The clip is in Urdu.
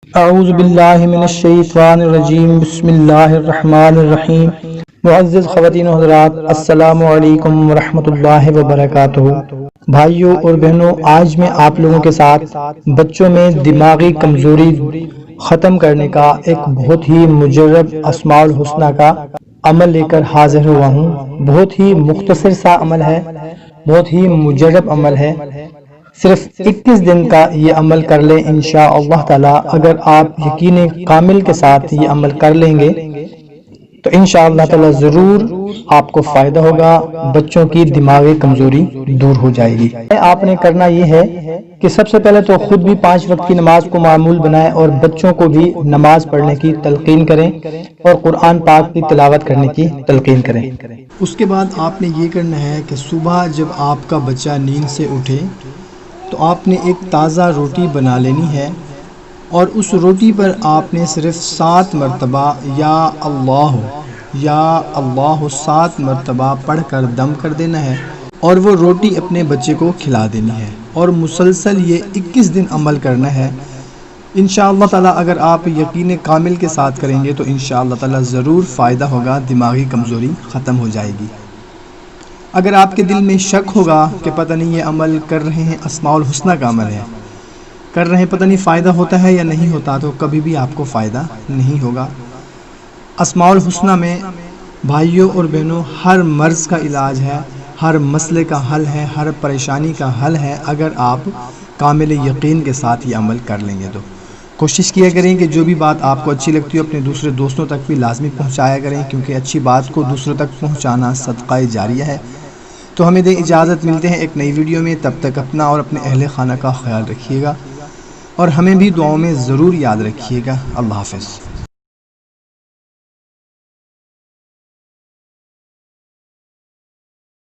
اعوذ باللہ من الشیطان الرجیم، بسم اللہ الرحمن الرحیم۔ معزز خواتین و حضرات، السلام علیکم ورحمۃ اللہ وبرکاتہ۔ بھائیوں اور بہنوں، آج میں آپ لوگوں کے ساتھ بچوں میں دماغی کمزوری ختم کرنے کا ایک بہت ہی مجرب اسماء الحسنہ کا عمل لے کر حاضر ہوا ہوں۔ بہت ہی مختصر سا عمل ہے، بہت ہی مجرب عمل ہے۔ صرف 21 دن کا یہ عمل کر لیں انشاء اللہ تعالی۔ اگر آپ یقین کامل کے ساتھ یہ عمل کر لیں گے تو انشاء اللہ تعالی ضرور آپ کو فائدہ ہوگا، بچوں کی دماغی کمزوری دور ہو جائے گی۔ آپ نے کرنا یہ ہے کہ سب سے پہلے تو خود بھی 5 وقت کی نماز کو معمول بنائیں اور بچوں کو بھی نماز پڑھنے کی تلقین کریں اور قرآن پاک کی تلاوت کرنے کی تلقین کریں۔ اس کے بعد آپ نے یہ کرنا ہے کہ صبح جب آپ کا بچہ نیند سے اٹھے تو آپ نے ایک تازہ روٹی بنا لینی ہے اور اس روٹی پر آپ نے صرف 7 مرتبہ یا اللہ 7 مرتبہ پڑھ کر دم کر دینا ہے اور وہ روٹی اپنے بچے کو کھلا دینی ہے اور مسلسل یہ 21 دن عمل کرنا ہے۔ انشاءاللہ تعالی اگر آپ یقین کامل کے ساتھ کریں گے تو انشاءاللہ تعالی ضرور فائدہ ہوگا، دماغی کمزوری ختم ہو جائے گی۔ اگر آپ کے دل میں شک ہوگا کہ پتہ نہیں یہ عمل کر رہے ہیں اسماء الحسنہ کا عمل ہے، کر رہے ہیں پتہ نہیں فائدہ ہوتا ہے یا نہیں ہوتا، تو کبھی بھی آپ کو فائدہ نہیں ہوگا۔ اسماء الحسنہ میں بھائیوں اور بہنوں ہر مرض کا علاج ہے، ہر مسئلے کا حل ہے، ہر پریشانی کا حل ہے، اگر آپ کامل یقین کے ساتھ یہ عمل کر لیں گے تو کوشش کیا کریں کہ جو بھی بات آپ کو اچھی لگتی ہو اپنے دوسرے دوستوں تک بھی لازمی پہنچایا کریں، کیونکہ اچھی بات کو دوسروں تک پہنچانا صدقہ جاریہ ہے۔ تو ہمیں دیں اجازت، ملتے ہیں ایک نئی ویڈیو میں، تب تک اپنا اور اپنے اہل خانہ کا خیال رکھیے گا اور ہمیں بھی دعاؤں میں ضرور یاد رکھیے گا۔ اللہ حافظ۔